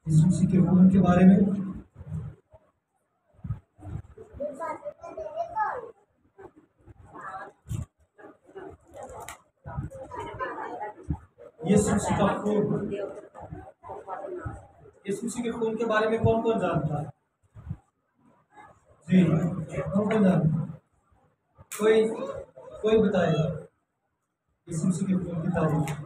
यीशु मसीह के खून के बारे में यीशु मसीह का खून, यीशु मसीह के खून के बारे में कौन कौन जानता है? जी, कौन कौन जानता है? कोई बताएगा यीशु मसीह के खून की तारीफ?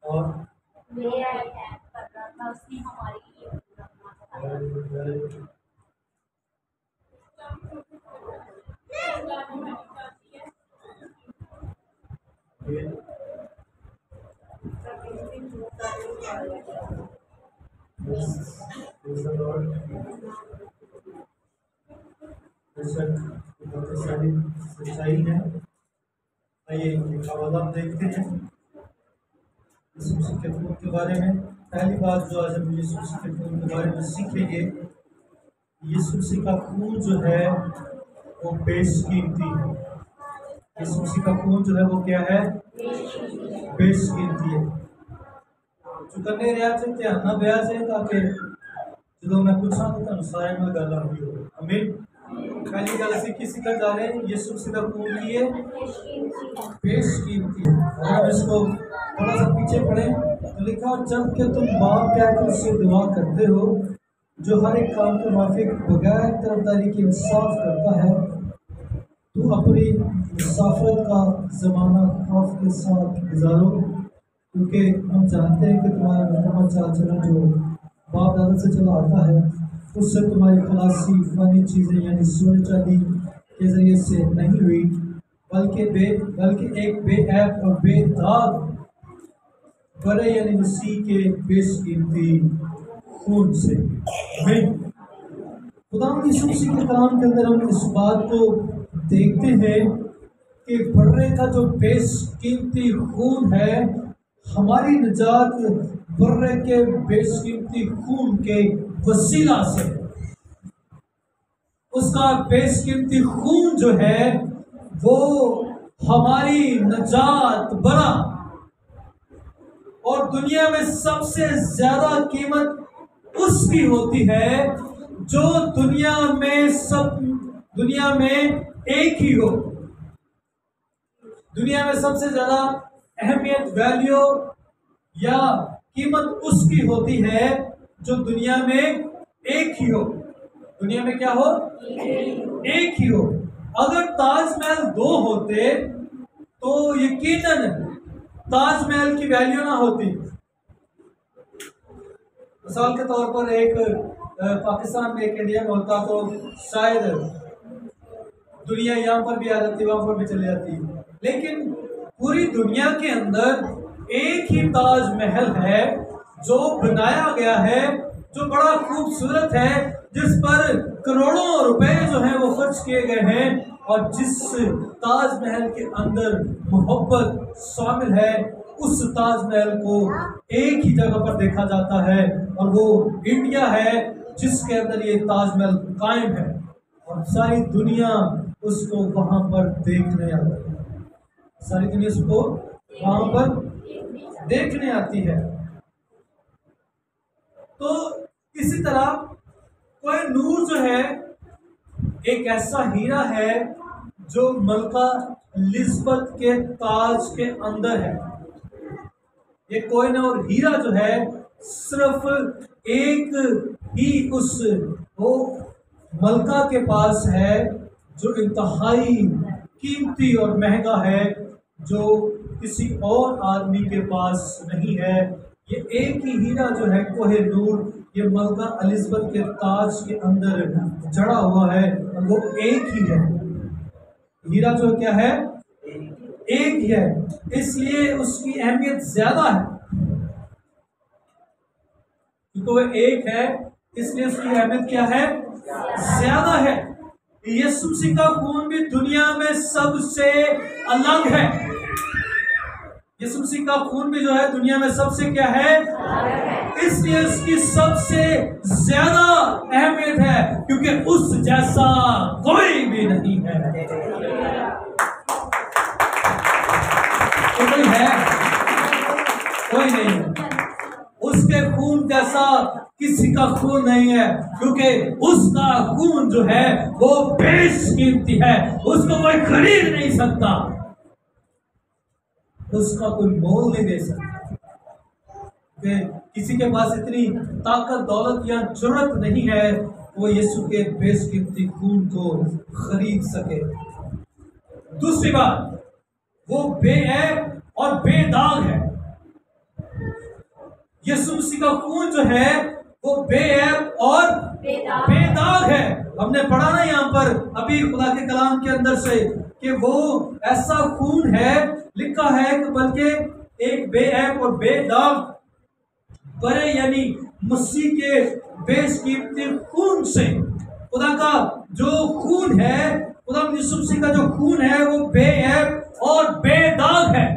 और बहुत सारी सच्चाई है। आइए एक हवाला देखते हैं यीशु मसीह के खून के बारे में। पहली बात जो आज हम यीशु मसीह के खून के बारे में सीखेंगे, यीशु मसीह का खून जो है वो बेशकीमती है। यीशु मसीह का खून जो है वो क्या है? बेशकीमती है। चुकने रहा थे ध्यान ना ब्याह से ताकि जो मैं पूछा तो तुम सारे में गल आ गई हो। आमीन। पहली गल असी की सीखा जा रहे हैं, यीशु मसीह का खून की है बेशकीमती है। अगर हम इसको थोड़ा सा पीछे पढ़ें तो लिखा, जब कि तुम बाप कहकर उससे दुआ करते हो जो हर एक काम के माफिक बगैर तरफदारी के इंसाफ करता है, तो अपनी मुसाफरत का ज़माना खौफ के साथ गुजारो, क्योंकि हम जानते हैं कि तुम्हारा नरमा चाल चलन जो बाप दादा से चला आता है उससे तुम्हारी खलासी फानी चीज़ें यानी सोने चांदी के ज़रिए से नहीं हुई, बल्कि एक बेऐब और बेदाग बड़े यानी मसीह के बेशकीमती खून से। खुदा यीशु मसीह के कलाम के अंदर हम इस बात को देखते हैं कि बर्रे का जो बेशकीमती खून है, हमारी निजात बर्रे के बेशकीमती खून के वसीला से, उसका बेशकीमती खून जो है वो हमारी निजात बरा। और दुनिया में सबसे ज्यादा कीमत उसकी होती है जो दुनिया में एक ही हो। दुनिया में सबसे ज्यादा अहमियत, वैल्यू या कीमत उसकी होती है जो दुनिया में एक ही हो। दुनिया में क्या हो? एक ही हो। अगर ताजमहल दो होते तो यकीनन ताजमहल की वैल्यू ना होती। मिसाल के तौर पर एक पाकिस्तान में एक इंडिया में होता तो शायद दुनिया यहाँ पर भी आ जाती, वहां पर भी चली जाती। लेकिन पूरी दुनिया के अंदर एक ही ताजमहल है जो बनाया गया है, जो बड़ा खूबसूरत है, जिस पर करोड़ों रुपए जो हैं वो खर्च किए गए हैं, और जिस ताजमहल के अंदर मोहब्बत शामिल है उस ताजमहल को एक ही जगह पर देखा जाता है, और वो इंडिया है जिसके अंदर ये ताजमहल कायम है, और सारी दुनिया उसको वहां पर देखने आती है। सारी दुनिया उसको वहां पर देखने आती है। तो इसी तरह कोई नूर जो है एक ऐसा हीरा है जो मलका एलिज़ाबेथ के ताज के अंदर है। ये कोइन और हीरा जो है सिर्फ एक ही उस वो मलका के पास है जो इंतहाई कीमती और महंगा है, जो किसी और आदमी के पास नहीं है। ये एक ही हीरा जो है कोहे नूर, ये मलका एलिज़ाबेथ के ताज के अंदर जड़ा हुआ है, और वो एक ही है। हीरा जो क्या है? एक ही है, इसलिए उसकी अहमियत ज्यादा है। क्योंकि वो एक है इसलिए उसकी अहमियत क्या है? ज्यादा है। यीशु मसीह का खून भी दुनिया में सबसे अलग है। यीशु मसीह का खून भी जो है दुनिया में सबसे क्या है? इसलिए उसकी सबसे ज्यादा अहमियत है, क्योंकि क्योंकि उस जैसा कोई भी नहीं है। तो कोई है? कोई नहीं है। उसके खून जैसा किसी का खून नहीं है, क्योंकि उसका खून जो है वो बेशकीमती है, उसको कोई खरीद नहीं सकता, उसका कोई मोल नहीं दे सकता। कि किसी के पास इतनी ताकत दौलत या जरूरत नहीं है वो यीशु के बेशकीमती खून को खरीद सके। दूसरी बात, वो बेऐब और बेदाग है। यीशु मसीह का खून जो है वो बेऐब और बेदाग है। हमने पढ़ा ना यहाँ पर अभी खुदा के कलाम के अंदर से कि वो ऐसा खून है, लिखा है कि बल्कि एक बेऐब और बेदाग बरे यानी मसीह के बेशकीमती खून से, खुदा का जो खून है, खुदा यीशु मसीह का जो खून है वो बेऐब और बेदाग है।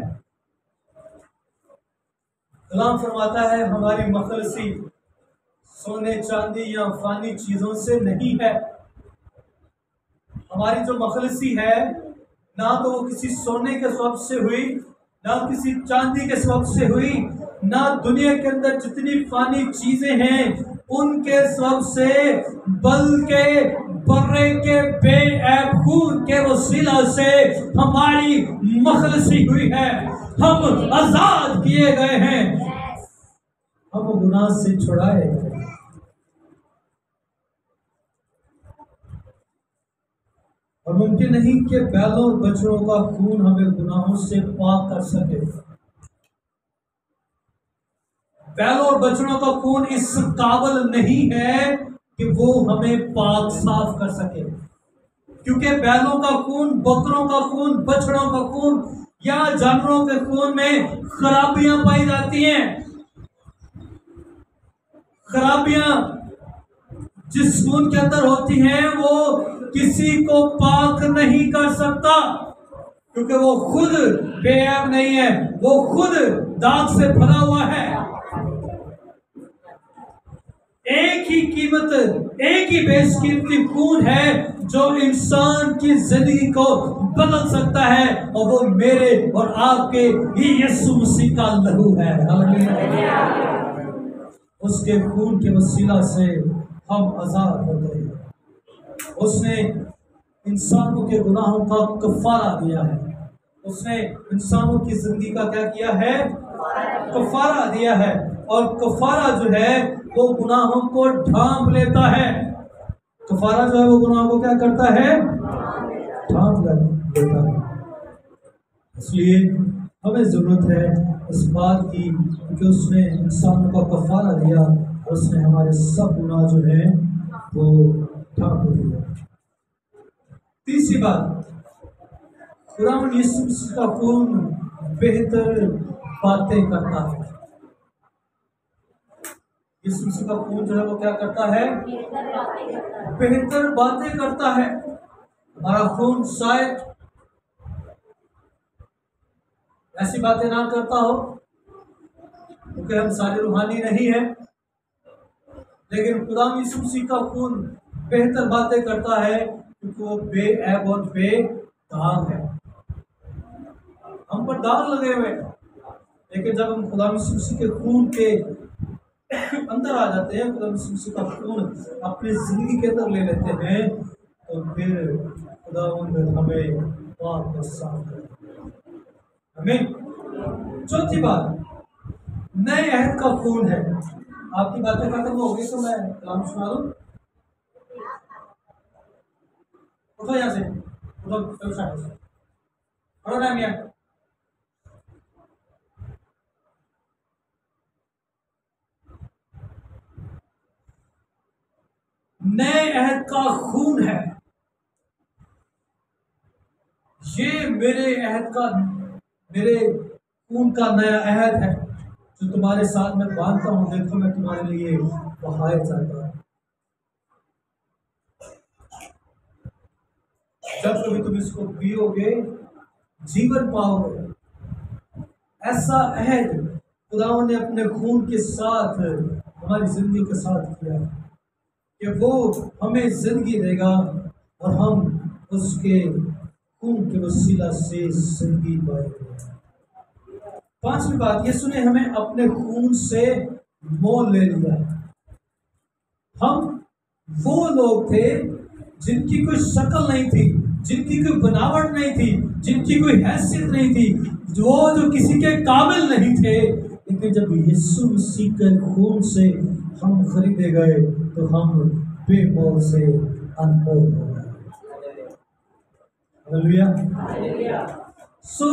कलाम फरमाता है हमारी मखलसी सोने चांदी या फानी चीजों से नहीं है। हमारी जो मखलसी है ना तो वो किसी सोने के सबब से हुई, ना किसी चांदी के सबब से हुई, ना दुनिया के अंदर जितनी फानी चीजें हैं उनके सबब से, बल्कि बर्रे के बेऐब खून के वसीला से हमारी मखलसी हुई है। हम आजाद किए गए हैं, हम गुनाह से छुड़ाए गए। और मुमकिन नहीं कि बैलों और बछड़ों का खून हमें गुनाहों से पाक कर सके। बैलों और बछड़ों का खून इस काबिल नहीं है कि वो हमें पाक साफ कर सके, क्योंकि बैलों का खून, बकरों का खून, बछड़ों का खून या जानवरों के खून में खराबियां पाई जाती हैं। खराबियां जिस खून के अंदर होती हैं वो किसी को पाक नहीं कर सकता, क्योंकि वो खुद बेऐब नहीं है, वो खुद दाग से भरा हुआ है। एक ही कीमत, एक ही बेशकीमती खून है जो इंसान की जिंदगी को बदल सकता है, और वो मेरे और आपके ही यीशु मसीह का लहू है। उसके खून के वसीला से हम आजाद होते हैं। उसने इंसानों के गुनाहों का कफारा दिया है। उसने इंसानों की जिंदगी का क्या किया है? कफारा दिया है। और कफारा जो है वो गुनाहों को ढांप लेता है। कफारा जो है वो गुनाहों को क्या करता है? ढांप लेता है। इसलिए हमें जरूरत है इस बात की कि उसने इंसानों का कफारा दिया, उसने हमारे सब गुनाह जो है वो ढांप दिया। तीसरी बात, खुदावंद यीशु मसीह का खून बेहतर बातें करता है। यीशु मसीह का खून जो है वो क्या करता है? बेहतर बातें करता है। हमारा खून शायद ऐसी बातें ना करता हो, क्योंकि हम सारे रूहानी नहीं है, लेकिन खुदा यीशु मसीह का खून बेहतर बातें करता है क्योंकि वो बेऐब और बेदाग है। हम पर दाग लगे हुए, लेकिन जब हम खुदा यीशु मसीह के खून के अंदर आ जाते हैं, खुदा यीशु मसीह का खून अपनी जिंदगी के अंदर ले लेते हैं, तो फिर खुदा हमें पाक और साफ करता है। आमीन। चौथी बात, नए अहद का खून है। आपकी बातें खत्म हो गई तो मैं कलाम सुना दूं। उठो यहाँ से, उठो, ना मियां। नए अहद का खून है। ये मेरे अहद का, मेरे खून का नया अहद है जो तुम्हारे साथ में बांधता हूं। देखो मैं तुम्हारे लिए बहाया जाता हूं। जब कभी तुम इसको पियोगे जीवन पाओगे। ऐसा अहद खुदावंद ने अपने खून के साथ हमारी जिंदगी के साथ किया है। कि वो हमें जिंदगी देगा और हम उसके खून के वसीला से जिंदगी पाएंगे। पांचवी बात, यीशु ने हमें अपने खून से मोल ले लिया। हम वो लोग थे जिनकी कोई शक्ल नहीं थी, जिनकी कोई बनावट नहीं थी, जिनकी कोई हैसियत नहीं थी, जो किसी के काबिल नहीं थे, लेकिन जब यीशु मसीह के खून से हम खरीदे गए तो हम बेमोल से अनमोल हो गए। हालेलुया। सो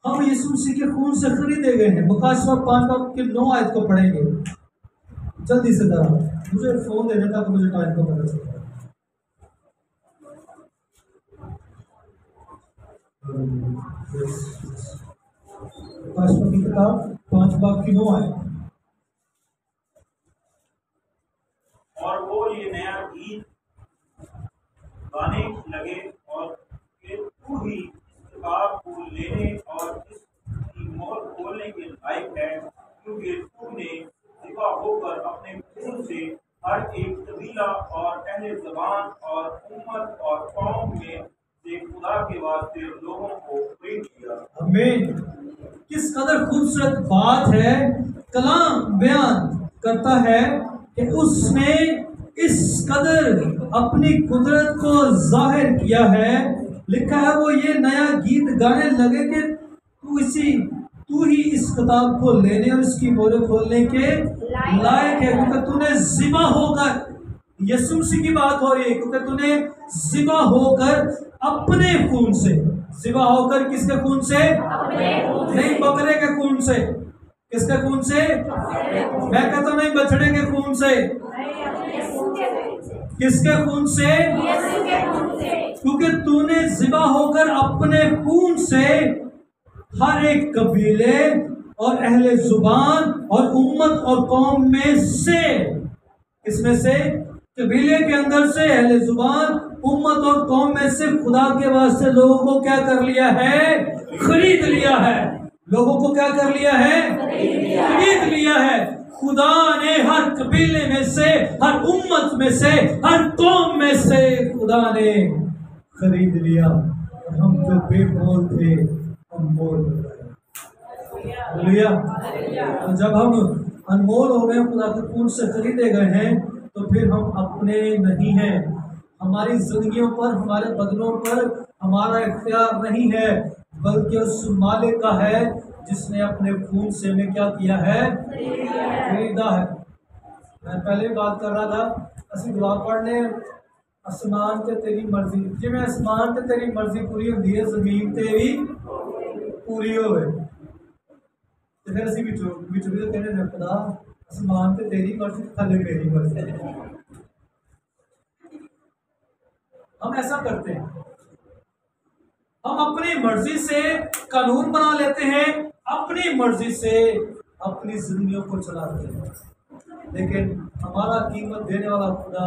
हम यीशु मसीह के खून से खरीदे गए हैं। मुकाशवा 5:9 आयत को पढ़ेंगे जल्दी से। जरा मुझे फोन दे देता तो मुझे टाइम को पता चलता। मुकाशवा की किताब 5:9 आयत। और वो ये नया गीत गाने लगे और कि तू ही इस किताब को लेने और इसकी मोहर खोलने के लायक है, क्योंकि तूने सिवा होकर अपने खून से हर एक कबीला और अहले ज़बान और उम्मत और कौम में से खुदा के वास्ते लोगों को खरीद लिया। आमीन। किस कदर खूबसूरत बात है। कलाम बयान करता है कि उसने इस कदर अपनी कुदरत को जाहिर किया है। लिखा है वो ये नया गीत गाने लगे कि तू ही इस किताब को लेने और इसकी मोहरें खोलने के लायक है, क्योंकि तूने ज़िबा होकर, यीशु मसीह की बात हो रही है, क्योंकि तूने ज़िबा होकर अपने खून से, ज़िबा होकर किसके खून से? नहीं, बकरे के खून से। किसके खून से? मैं कहता नहीं, बछड़े के खून से। किसके खून से? क्योंकि तूने ज़िबा होकर अपने खून से हर एक कबीले और अहले जुबान और उम्मत और कौम में से, इसमें से कबीले के अंदर से, अहले जुबान, उम्मत और कौम में से खुदा के वास्ते लोगों को क्या कर लिया है? खरीद लिया है। लोगों को क्या कर लिया है? खरीद लिया है। खुदा ने हर कबीले में से, हर उम्मत में से, हर कौम में से खुदा ने खरीद लिया। हम जो बेमोल थे अनमोल हो गए। हालेलुया। तो जब हम अनमोल हो गए, खुदा के खून से खरीदे गए हैं, तो फिर हम अपने नहीं हैं। हमारी जिंदगियों पर, हमारे बदलों पर हमारा इख्तियार नहीं है, बल्कि उस मालिक का है जिसने अपने खून से हमें क्या किया है? खरीदा है। मैं पहले बात कर रहा था, असि दुआ पढ़ने आसमान ते तेरी मर्जी, जिमें आसमान ते तेरी मर्जी पूरी होती है, जमीन ते भी पूरी होवे। तो फिर असि विच कहने ने खुदा आसमान ते तेरी मर्जी, थले मेरी मर्जी। हम ऐसा करते हैं, हम अपनी मर्जी से कानून बना लेते हैं, अपनी मर्जी से अपनी जिंदगियों को चलाते हैं, लेकिन हमारा कीमत देने वाला खुदा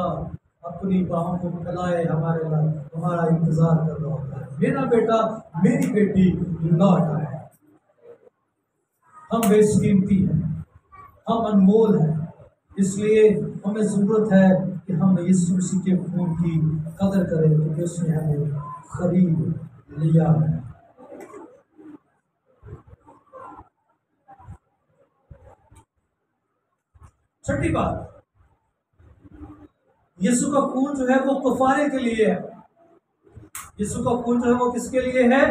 अपनी बाहों को फैलाए हमारे लिए, हमारा इंतजार कर रहा होता है। मेरा बेटा, मेरी बेटी लौट आए। हम बेशकीमती हैं, हम अनमोल हैं, इसलिए हमें जरूरत है कि हम यीशु मसीह के खून की कदर करें, क्योंकि उसने हमें खरीद लिया है। छठी बात, यीशु का खून जो है वो कफारे के लिए है। यीशु का खून जो है वो किसके लिए है?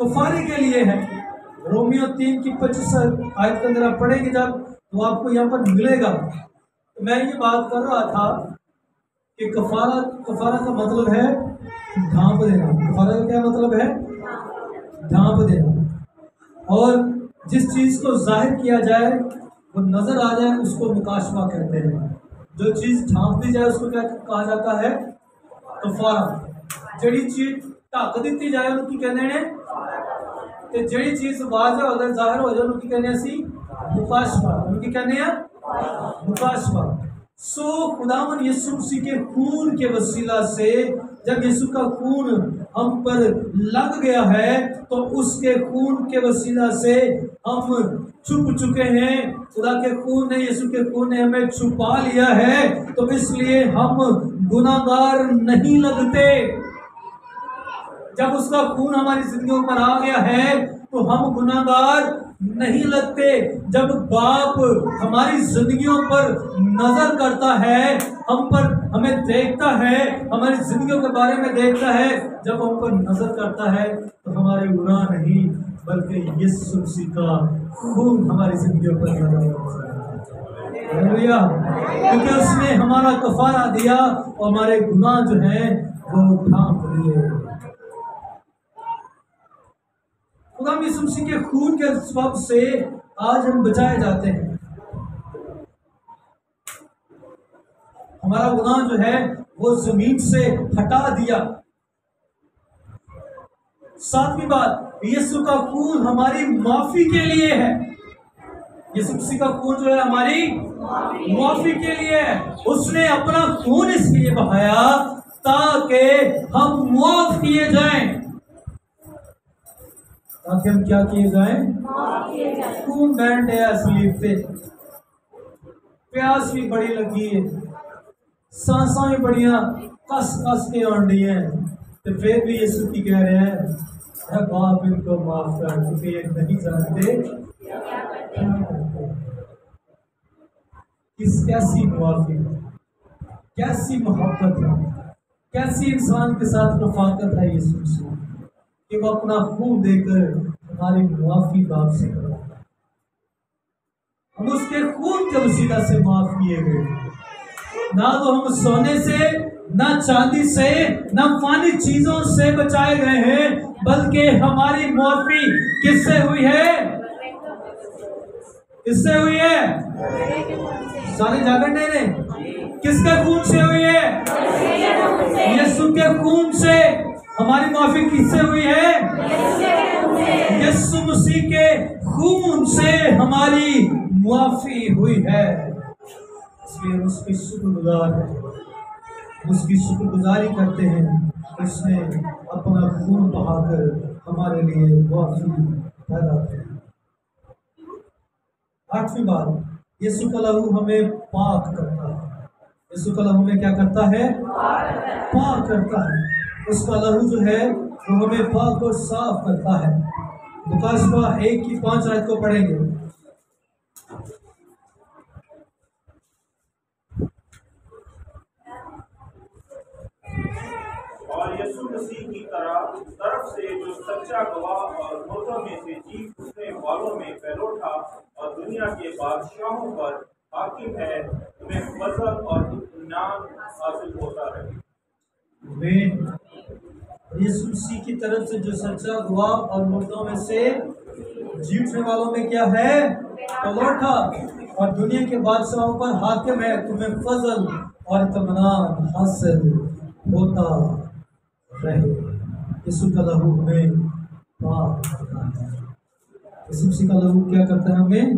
कफारे के लिए है। रोमियो 3:25 आयत के अंदर आप पढ़ेंगे जब, तो आपको यहाँ पर मिलेगा। तो मैं ये बात कर रहा था कि कफारा का मतलब है ढांप देना। कफारा का क्या मतलब है? ढांप देना। और जिस चीज को जाहिर किया जाए, वो नजर आ जाए, उसको मुकाशवा कहते हैं। जो चीज ढांप दी जाए उसको क्या कहा जाता है? कफारा। जड़ी चीज ढक दी जाए उनकी कहने ने, ते जड़ी चीज वाज़ेह हो जाए, जाहिर हो जाए, उनकी कहने सी मुकाशवा। उनकी कहने हैं मुकाशवा। सो खुदावन यीशु मसीह के खून के वसीला से, जब यीशु का खून हम पर लग गया है, तो उसके खून के वसीला से हम छुप चुके हैं। खुदा के खून ने, यीशु के खून ने हमें छुपा लिया है, तो इसलिए हम गुनाहगार नहीं लगते। जब उसका खून हमारी जिंदगियों पर आ गया है तो हम गुनाहगार नहीं लगते। जब बाप हमारी जिंदगियों पर नजर करता है, हम पर, हमें देखता है, हमारी जिंदगियों के बारे में देखता है, जब हम पर नजर करता है तो हमारे गुनाह नहीं बल्कि यीशु मसीह का खून हमारी जिंदगियों पर नजर करता है। हालेलुया। क्योंकि उसने हमारा कफारा दिया और हमारे गुनाह जो हैं वो ढांप लिए। खुदा यीशु मसीह के खून के सबब से आज हम बचाए जाते हैं। हमारा गुनाह जो है वो जमीन से हटा दिया। सातवीं बात, यीशु का खून हमारी माफी के लिए है। यीशु मसीह का खून जो है हमारी माफी के लिए है। उसने अपना खून इसलिए बहाया ताकि हम माफ किए जाएं। ताकि हम क्या किए जाएं? खून बैंड है असलीब पे, प्यास भी बड़ी लगी है, सांसा भी बढ़िया कस कस के आंडी है, तो फिर भी यीशु की कह रहे हैं बाप इनको माफ कर, क्योंकि ये नहीं जानते किस कैसी मुआफी, कैसी मोहब्बत है, कैसी इंसान के साथ रफाकत है यीशु मसीह कि वो अपना खून देकर हमारी मुआफी बाप से करा। हम उसके खून के वसीला से माफ किए गए। ना तो हम सोने से, ना चांदी से, ना फानी चीजों से बचाए गए हैं, बल्कि हमारी मुआफी किससे हुई है? किससे हुई है? सारे जागरण ने किसके खून से हुई है? यीशु के खून से। हमारी माफी किससे हुई है? यीशु मसीह के खून से हमारी माफी हुई है। इसलिए उसकी शुक्रगुजार है, उसकी शुक्रगुजारी करते हैं। उसने अपना खून बहाकर हमारे लिए माफी पैदा की। आठवीं बात, यीशु का लहू हमें पाक करता है। यीशु का लहू हमें क्या करता है? पाक करता है। उसका लहू जो है वो हमें पाक और साफ करता है। मुकाशवा 1:5 आयत को पढ़ेंगे। और यीशु मसीह की तरफ से जो सच्चा गवाह और मुर्दों में से जी उठने वालों में पहला था और दुनिया के बादशाहों पर हाकिम है, तुम्हें फजल और इत्मीनान हासिल होता रहे। यीशु मसीह की तरफ से जो सच्चा गवाह और मुर्दों में से जी उठने वालों में क्या है? पलौठा, और दुनिया के बादशाहों पर हाकिम है, तुम्हें फजल और इत्मीनान हासिल होता रहे। यीशु का लहू हमें पाक करता है। यीशु मसीह का लहू क्या करता है? हमें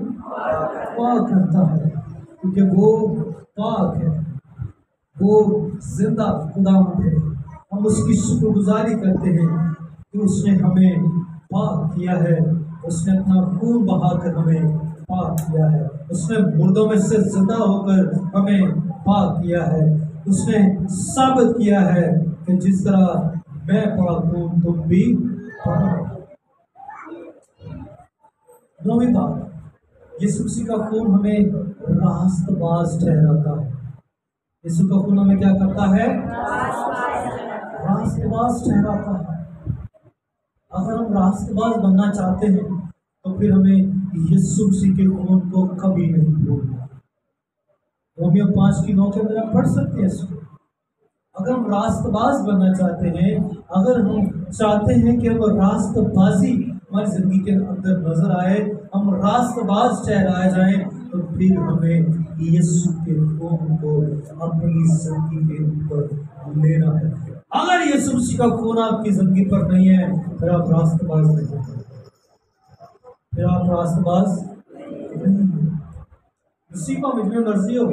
पाक करता है, क्योंकि वो पाक है, वो जिंदा खुदावंद है। हम उसकी शुक्रगुजारी करते हैं कि उसने हमें पाक किया है। उसने अपना खून बहाकर हमें पाक किया है। उसने मुर्दों में से जिंदा होकर हमें पाक किया है। उसने साबित किया है कि जिस तरह मैं पाक हूं तुम भी पाक। नौवीं बात, यीशु मसीह का खून हमें रास्तबाज ठहराता है। यीशु का खून हमें क्या करता है? रास्तबाज ठहराता है। अगर हम रास्तबाज बनना चाहते हैं तो फिर हमें यीशु मसीह के खून को कभी नहीं भूलना। रोमियो 5:9 के अंदर आप पढ़ सकते हैं इसको। अगर हम रास्तबाज बनना चाहते हैं, अगर हम चाहते हैं कि हम रास्तबाजी हमारी जिंदगी के अंदर नजर आए, हम रास्तबाज ठहराए जाएं, तो फिर हमें यीशु के खून को अपनी जिंदगी के ऊपर लेना है। अगर यीशु मसीह का खून आपकी जिंदगी पर नहीं है, फिर आप रास्तबाज नहीं हैं। फिर आप रास्तबाज मसीह को मुझ में मर्जी हो,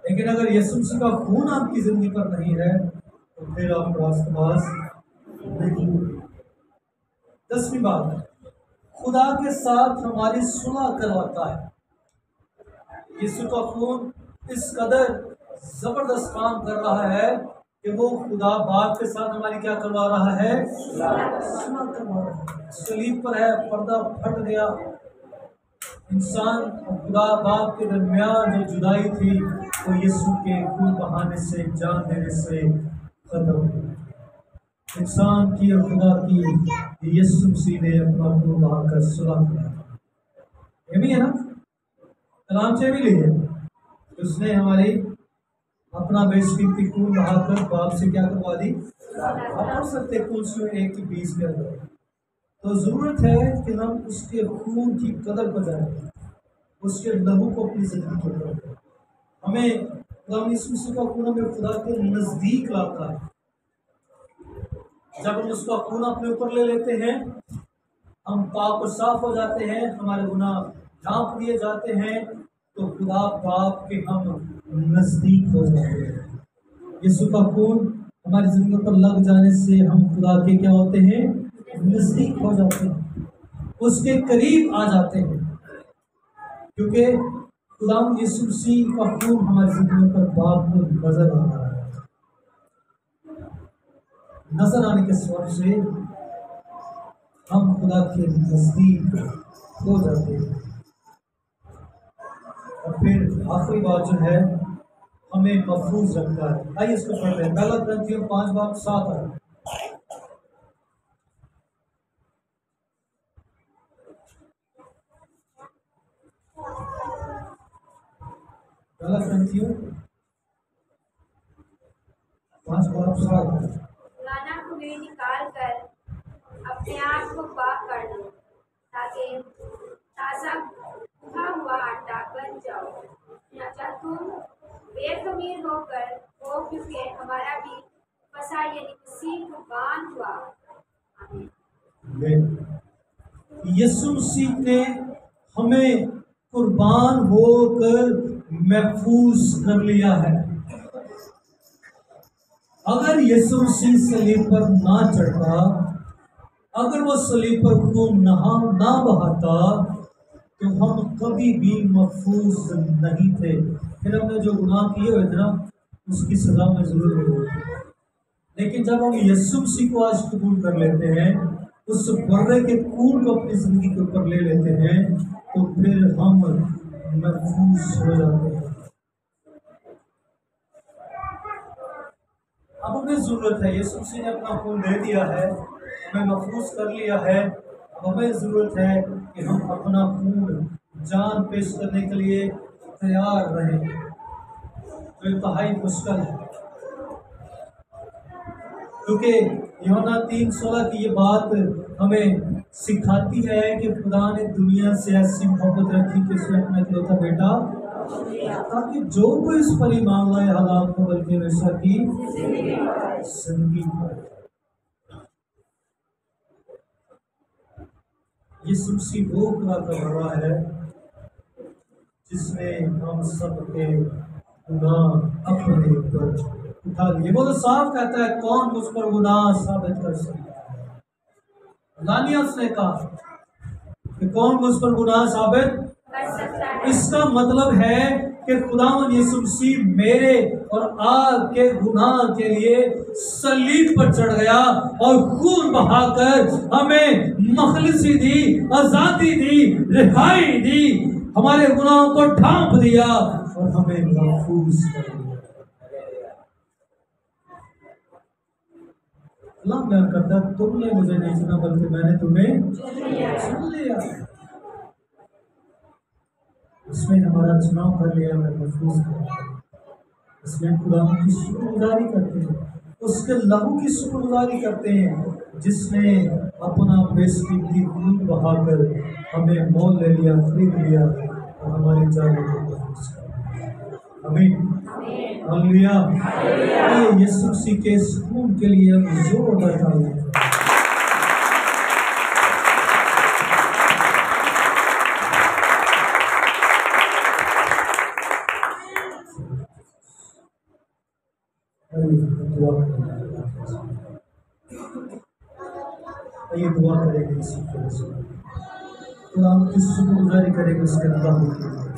लेकिन अगर यीशु मसीह का खून आपकी जिंदगी पर नहीं है तो फिर आप रास्तबाज नहीं हो। 10वीं बात, खुदा के साथ हमारी सुलह करवाता है। यीशु का खून इस कदर जबरदस्त काम कर रहा है कि वो खुदा बाप के साथ हमारी क्या करवा रहा है, सुलह करवा रहा है। सलीब पर है, पर्दा फट गया, इंसान और खुदा बाप के दरमियान जो जुदाई थी वो यीशु के खून बहाने से, जान देने से खत्म हुई। इंसान की और खुदा की यीशु मसीह ने अपना खून बहाकर सुलह किया। ये भी है ना, कलाम से भी लिए उसने हमारी अपना बेशकीमती खून बहाकर बाप से क्या करवा दी। आप पढ़ सकते कुलसियों 1:20 के अंदर। तो जरूरत है कि हम उसके खून की कदर पर जाएं, उसके लहू को अपनी जिंदगी में करें। हमें खुदा यीशु मसीह का खून हमें खुदा के नजदीक लाता है। जब हम उसका खून अपने ऊपर ले लेते हैं, हम पाक और साफ हो जाते हैं, हमारे गुनाह ढांप दिए जाते हैं, तो खुदा बाप के हम नजदीक हो जाते हैं। यीशु का खून हमारी जिंदगी पर लग जाने से हम खुदा के क्या होते हैं, नजदीक हो जाते हैं, उसके करीब आ जाते हैं, क्योंकि खुदा यीशु मसीह का खून हमारी जिंदगी पर बाप को नजर आ रहा है। नजर आने के स्वरूप से हम खुदा के नजदीक हो जाते हैं। और फिर आखिरी बात जो है, हमें महफूज रखता है। आइए इसको पढ़ते हैं। 1 कुरिन्थियों 5:7 है। 1 कुरिन्थियों 5:7 पुराना कुएं निकाल कर अपने आप को पाक कर लो, ताकि ताज़ा गूथा हुआ आटा बन जाओ। या तुम बेखमीर होकर हो, क्योंकि हमारा भी फसा यानी मसीह कुर्बान हुआ। आमीन। यीशु मसीह ने हमें कुर्बान होकर महफूज कर लिया है। अगर यीशु मसीह सलीब पर ना चढ़ता, अगर वो सलीब पर खून ना बहाता, तो हम कभी भी महफूज नहीं थे। फिर हमने जो गुनाह किए हुए थे ना, उसकी सजा में जरूर मिलेगी। लेकिन जब हम यीशु मसीह को आज कबूल कर लेते हैं, उस बर्रे के खून को अपनी जिंदगी के ऊपर ले लेते हैं, तो फिर हम महफूज हो जाते हैं। अब हमें जरूरत है, यीशु मसीह ने अपना खून दे दिया है, हमें महफूज कर लिया है। अब हमें जरूरत है कि हम अपना खून जान पेश करने के लिए तैयार रहें, जो इंतहाई मुश्किल है, क्योंकि यूहन्ना 3:16 की ये बात हमें सिखाती है कि खुदा ने दुनिया से ऐसी मोहब्बत रखी कि उसने अपना इकलौता बेटा, ताकि जो कोई इस पर ईमान लाए हालात को बल्कि हमेशा की जिंदगी पाए। यीशु मसीह वो खुदा का बड़ा है जिसने हम सबके गुनाह अपने ऊपर उठा लिए। वो तो साफ कहता है, कौन मुझ पर गुनाह साबित कर सकता है। लानिया उसने कहा कि कौन मुझ पर गुनाह साबित कर सकता है। इसका मतलब है कि खुदावंद यीशु मसीह मेरे और आपके गुनाह के लिए सलीब पर चढ़ गया और खून बहाकर हमें मखलिसी दी, आजादी दी, रिहाई दी, हमारे गुनाहों को ढांप दिया और हमें महफूज कर दिया। अल्लाह मैं करता, तुमने मुझे नहीं चुना बल्कि मैंने तुम्हें चुन लिया। उसमें हमारा चुनाव कर लिया, हमें महफूज कर दिया। इसमें खुदा की शुक्रगुजारी करते हैं, उसके लहू की शुक्रगुजारी करते हैं, जिसने अपना बेशकीमती खून बहाकर हमें मोल ले लिया, खरीद लिया और हमारी जान को महफूज कर दिया। आमीन, हालेलुया। यीशु मसीह के खून के लिए हम जोरदार तालियां। आइए दुआ करेंगे। तो हम किस शुक्रगुजारी करेंगे उसके अल्लाह की।